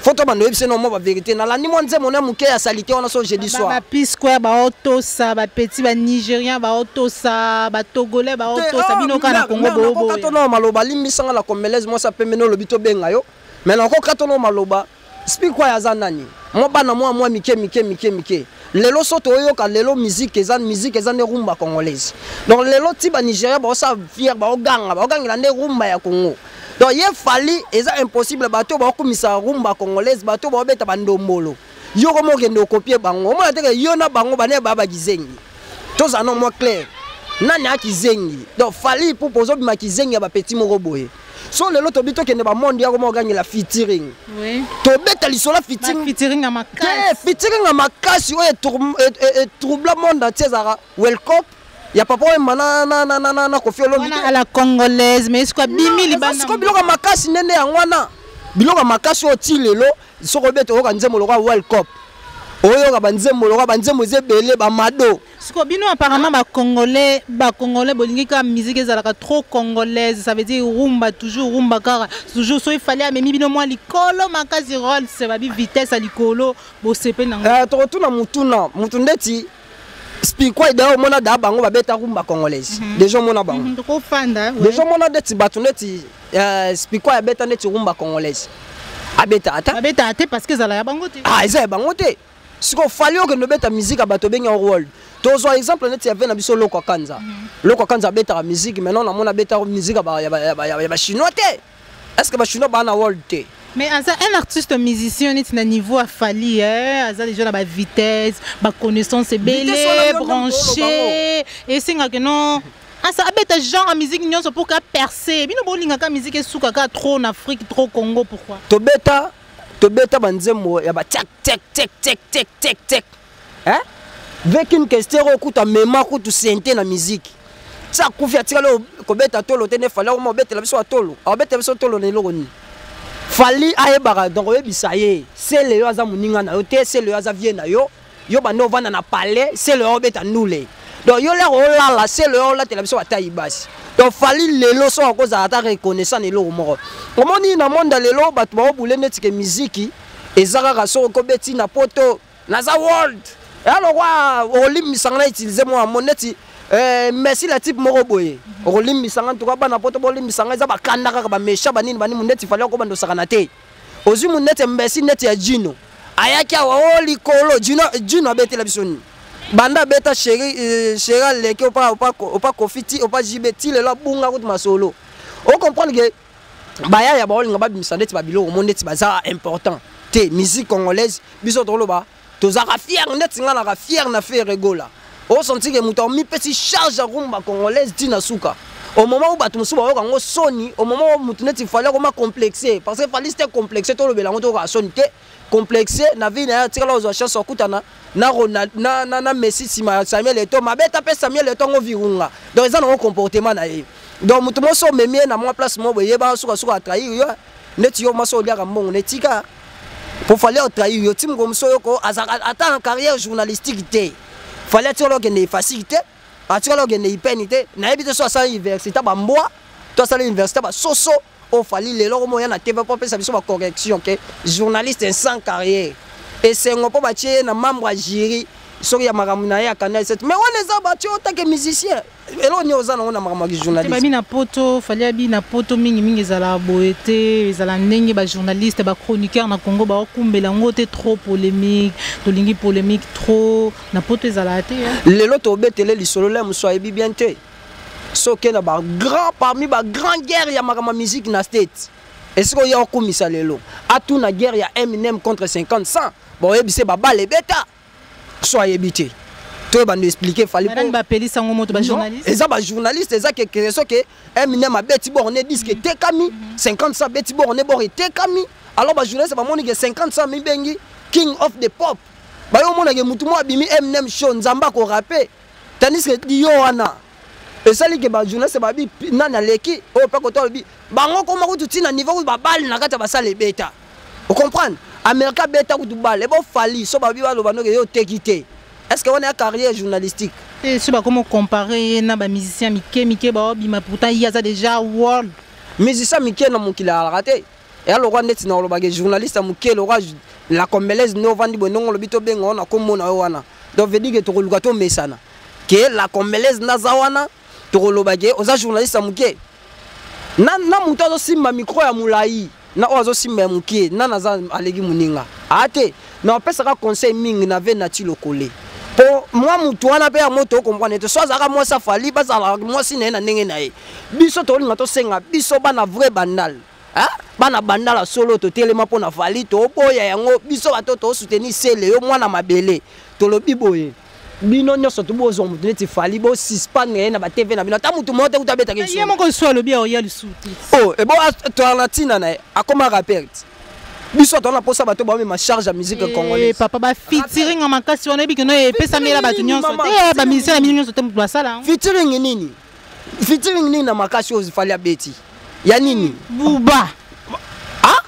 photo bando ebise no mo ba vérité na la ni mo nzemo na muke ya salité on a so jeudi soir ba pisquare ba otosa ba petit ba nigérien ba otosa ba togolais ba otosa bino kana Congo bobo ko katono maloba limbisanga la comelaise mo sa pemeno lobito benga yo mais na ko katono maloba speak quoi ya zanani mo bana mo mike lelo soto oyo ka lelo musique ezane rumba congolaise donc lelo tiba Nigeria ba sa fier ba oganga na rumba ya Congo donc il fallait c'est impossible bateau ba komisa rumba congolaise bateau ba beta bandombolo yo ko mo kende copier bango mo teke yo na bango bane baba kizengi to ça non moi clair nani akizengi donc fallait pour poser ma kizengi ba petit moko boye so lelo to bito kende ba monde ya ko mo gagner la featuring oui to beta lisola featuring na makasi featuring na makasi et trouble monde entier zara welcome ya papa na Koffi Olomide à la congolaise mais est-ce que bimi libana est-ce que biloka makasi nene ya ngwana biloka makasi oti lelo soko beto ko nzembo loka World Cup oyo ka banzembo loka banzembo zebele ba mado siko bino apparemment ba congolais bolingi ka musique ezalaka trop congolaise ça veut dire rumba toujours rumba car toujours so il fallait amemi bino moi likolo makasi rôle c'est ba vitesse à likolo bo sepe nanga to tuna mutundeti speak quoi d'ailleurs mona da bango ba beta rumba congolaise déjà mona bango ko fanda déjà mona deti batuneti speak quoi beta neti rumba congolaise abeta ate parce que zala ya bango te eza bango te siko fallait que no beta musique abato benga world tozo exemple neti avait na biso loko kanza beta musique maintenant na mona beta musique ba chinois te est-ce que ba chinois ba na world te. Mais un artiste musicien est à niveau à Fally, déjà dans la vitesse, ma connaissance est belle, branchée, et c'est que non. Ça a genre en musique non pour qu'à percer. Mais nous bolingaka musique sous kaka trop en Afrique, trop Congo pourquoi? To beta banzemo ya ba tek tek. Hein? Avec une question okuta mema kutu sente na musique. Ça kufia tikalo ko beta tolo tene fala mo beta la biso tolo. A beta biso tolo ne lokoni. Fally ayebaka donc oyebisa ye Céléo aza muninga na yo te Céléo aza vie na yo yo bando vanda na palais Céléo obeta ndule donc yo l'air olala c'est le ola te la biso bataille basse donc fali lelo so cause ata reconnaissant lelo moko omoni na monde lelo bato ba obule neti ke musique ezaka raso ko beti na poto na za world alors wa olimisanga utiliser moi moneti merci la type moko boye olimisanga to ka bana poto olimisanga za bakanda ka ba mesha banini bani moneti fali ko bando sakana te ozu moneti merci neti ya Gino ayaki wa oli kolo Gino abeti la bisoni banda beta chéri leke opa kofiti opa jibeti le la bunga ko masolo on comprendre que baya ya baolinga ba bimisandeti ba bilo moneti baza important te musique congolaise biso toloba tozaka fier neti ngana ka fier na faire regola o senti que muto mi petit charge rumba congolaise tina suka au moment où bato musuba ko ngo soni au moment où mutu neti fallait ko ma complexer parce que fallait c'était complexer to lobela ngo to ka soni te complexer na vie na tika la chance okutana na Ronald na Messi sima Samuel Eto'o mabeta pe Samuel Eto'o ngo virunga donc ça no comportement na ye donc mutu mo so memie na moi place mo boye ba suka trahir yo neti yo maso lia ka mbongo netika pour fallait trahir yo tim comme so yoko ata en carrière journalistique te fallait tolo que ne facilité atiko que ne ipenité na ebite so sa université ba mboa to sa l'université ba soso o fali lelo mo ya na TV pour pesa biso ba correction que journaliste sans carrière et c'est ngo po ba tie na membre à jury soki ya makamuna ya canal 7 mais on les a battu autant que musicien elo ni ozana on a makamuna journaliste ba mina poto fali abi na poto mingi ezala boete ezala ndenge ba journaliste ba chroniqueur na Congo ba kumbela ngote trop polémique to lingi polémique trop na poto ezala te lelo to betele lisolo le muso ebi bien te soki na ba grand parmi ba grand guerre ya makamuna musique na state est-ce que ya okumisa lelo atu na guerre ya Eminem contre 50 100 bon ebise ba bale beta soit évité. Tu vas nous expliquer, fallait pas. Madame Bapeli sango moto ba journaliste. Et ça ba journaliste, et ça que Eminem a beti borné disque te kami 50 ça beti borné boré te kami. Alors ba journaliste ba moni que 50 ça mi bengi king of the pop. Ba yo mona que mutu mo abimi Eminem show nzamba ko rapper. Tandis que yo wana. Et ça li que ba journaliste ba bi nana leki o pa ko to bi. Ba ngo ko ma ko tutina niveau ba bal na kata ba sale beta. Vous comprenez? America beta ku dubal e bo fali so ba bi ba lo ba no ke yo tekite. Est-ce que on a une carrière journalistique? Et c'est pas comment comparer na ba musicien Mike ba bima pourtant il y a déjà world. Musicien Mike na mukila raté. Et alors on est na lo ba journaliste Mike lo la combelaise no vandi bonongo lo bito bengo na komo na wana. Donc veut dire que to luka to mesana. Que la combelaise na zawana to lo ba oza journaliste Mike. Na muto zo simba micro ya mulai. Na ozo simba mukie na naza alegi muninga ate na pesa ka conseil mingi na ve na ti lokole pour moi mutu wana pe ya moto comprendre te soit zaka moi ça fali ba za moi si na ndenge na ye biso to linga to senga biso bana vrai bandal hein bana bandala solo to telema pona fali to boya yango biso bato to soutenir sele yo mwana mabele to lobi boye bino nyoso to bozo mutu neti fali bo suspendre na ba TV na bino ta mutu moto utabeta ke so yemo ko so lobi ya lisuti oh e bo to alatina na akoma rappel biso to na posa bato ba ma charge à musique congolaise papa ba featuring en makasi wana bi que no e pesa mela bato nyonso te ba musicien na nyonso te mutu basala featuring nini na makasi ozifali abeti ya nini buba ah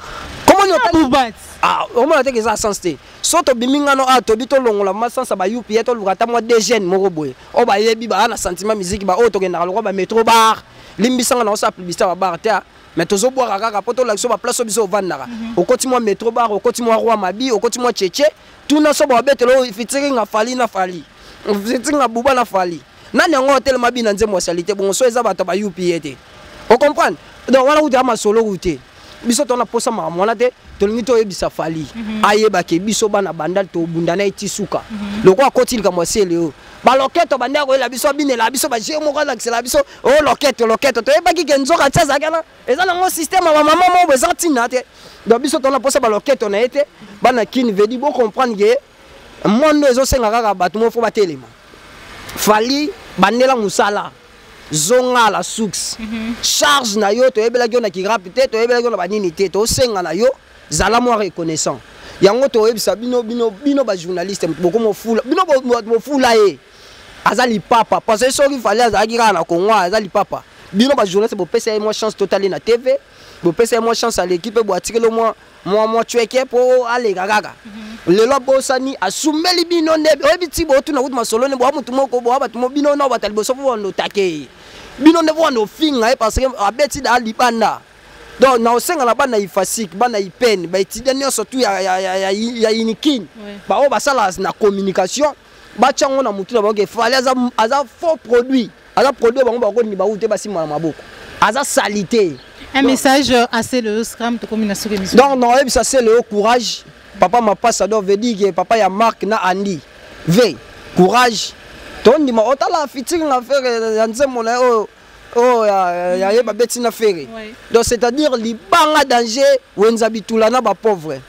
comment on buba ah au moins que ça sens te soto biminga no a to bito longola masansa ba yupi eto lukata mo de jeunes moko boye o ba yebi ba na sentiment musique ba o to ke na lo ba metro bar limbisanga na sa publicité ba bar te mais tozo boire kaka poto la so ba place biso vandaka o koti mo metro bar o koti mo roi mabi o koti mo cheche tout na so ba betelo featuring na fali featuring na buba na fali nani ngo tel mabi na nzemo salite bon so eza bato ba yupi ete o comprendre donc wana uta ma solo ute biso to na posa ma mwana te to ngito ebisa fali ayeba ke biso bana bandal to bundana itisuka loko akotili ka mwasele o ba loketo banda ko la biso binela biso ba jemo ka la biso o loketo to eba ki kenzoka tsaza kana eza na ngo système ba mama mo bezantina te donc biso to na posa ba loketo na ete bana kin vedi bo comprendre que mondo ezo senga kaka bato mo fo ba telema fali bandela musala zonga la sux charge na yo to ebela gyo na kirap te to ebela gyo na banini te to senga na yo zala mo reconnaissant yango to ebisa bino ba journaliste boko mo fula bino mo fula e azali papa parce que soki fali azali kana na Congo azali papa bino ba journaliste bo pesa moi chance totale na TV bo pesa moi chance à l'équipe bo atire moi tueke pour aller gaga le lobo sani asumeli bino ne obiti bo tuna kutu masolo ne bo mutu moko bo ba tumo bino no batali bo so bo take bino ne bo no finga parce que abeti da libanda donc na osenga la bana ifasik bana ipen ba étudiant surtout ya inikin ba o ba sala na communication ba chango na mutu na ba ke fallait aza faux produit aza produit bango ba ko ni ba ute ba sima na maboko aza salité. Un message à le scram de communication. Donc non, ça c'est le courage. Papa m'a pas ça doit veut dire que papa ya Marc na Andy. Veille, courage. Ton dit ma otala fitting na faire nzembo na ya ba beti na faire. Donc c'est-à-dire li banga danger wenza bitula na ba pauvre.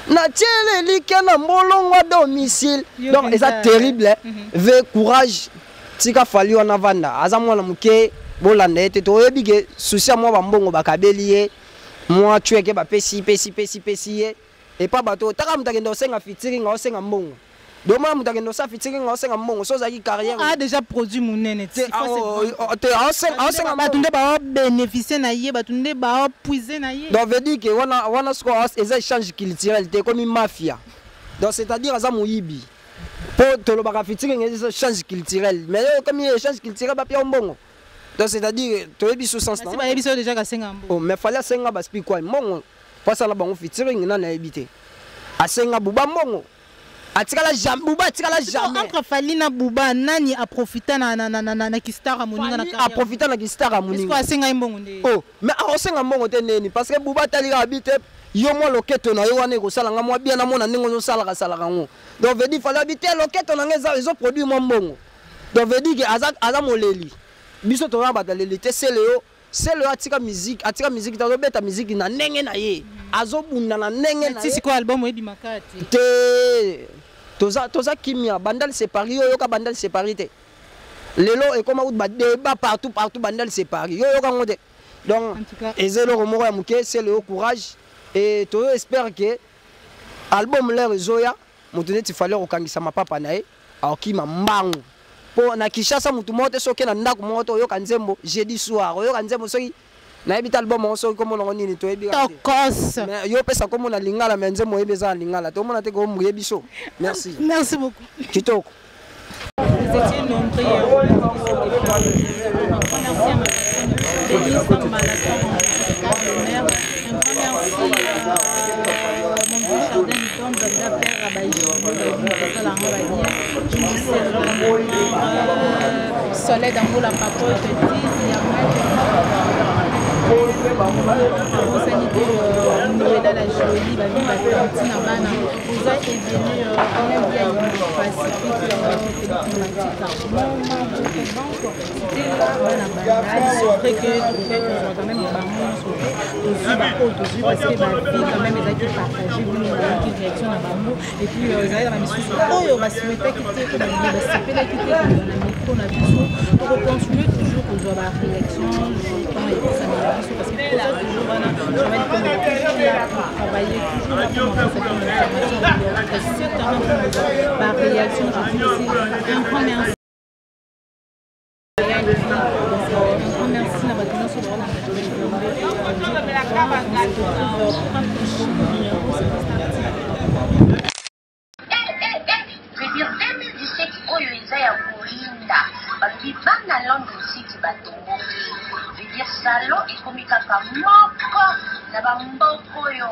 Na tiele li kana molongo domicile. Donc c'est terrible. Veille, courage. Tika fali wana vanda. Azamwa na muke bolanda ete to ebige souci moi bambongo bakabeli moi tueke ba pesi et pas bateau taka mutakendo senga featuring nga senga mbongo do mama mutakendo sa featuring nga senga mbongo so zaki carrière a déjà produit monene te senga batunde ba bénéficier na ye batunde ba puiser na ye donc veut dire que wana sko eza échange culturel te comme mafia donc c'est-à-dire aza muyibi pour to lo baka featuring eza échange culturel mais comme échange culturel ba pia mbongo. Donc c'est-à-dire tu es sous sens non mais déjà ka senga oh mais fallait senga ba speak quoi mongo pas ça la bango featuring na habité a senga buba mongo atikala jamais buba atikala jamais entre fali na buba nani a profiter na kistara moninga na a profiter na kistara moninga est-ce que senga mbongo nde oh mais a senga mbongo te neni parce que buba talika habité yo mo loketo na yo wana ko sala nga mo bien na mona ningo zo sala ka sala ngo donc veut dire fallait habiter loketo na ngeza ils ont produit mo mbongo donc veut dire que aza moleli biso to bata lelite c'est le atika musique to beta musique na nenge na ye azobunda na nenge na si quoi album ebi makati te toza kimia bandal séparé yo ka bandal séparé te lelo e comme out ba débat partout bandal séparé yo ka ngode donc ezelo romoro ya muke c'est le courage et to espère que album l'air zoya mutune ti fallait okangisa mapapa na ye akima mbangu po na Kishasa mutu mote soke na ndako moto yo kanzembo jeudi soir yo kanzembo soki na ebita album on soki comme on nini to ebi tokos mais yo pesa comme on a lingala mais nzembo ebeza lingala to mona te ko mu yebiso merci beaucoup kitoko vous étiez nombreux Soleil dans la papote Noël à la jolie, la vie Valentine à Bana. Vous avez venu quand même bien pacifique, diplomatique. C'était là, c'est vrai que quand même aussi parce que ma vie quand même est partagée, vous avez une direction à Bambo et puis vous avez dans la mission oh on va se mettre à quitter que dans la micro on a toujours pour continuer toujours pour voir la réaction et puis ça m'a parce que toujours travailler toujours là pour montrer cette information par réaction je dis aussi un grand merci. Salon ekomikaka moko na bamboko oyo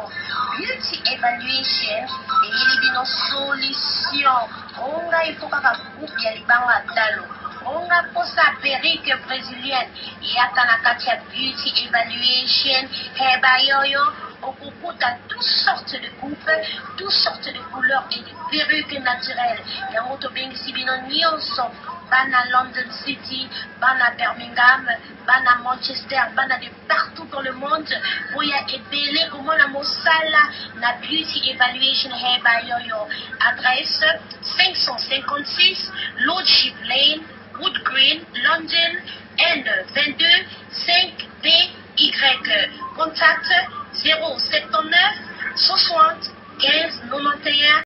beauty evaluation eyeli bino solution onga ifo kaka groupe ya libanga talo onga posa perike brésilienne yaka na kati ya beauty evaluation heba yoyo okukuta toutes sortes de coupes, toutes sortes de couleurs et de perruques naturelles yango tobengisi bino nyonso bana London City, bana Birmingham, bana Manchester, bana de partout dans le monde. Boya ebele comment la mosala na beauty evaluation hair by yoyo. Adresse 556 Lordship Lane, Wood Green, London, N22 5DY. Contact 079 60 15 91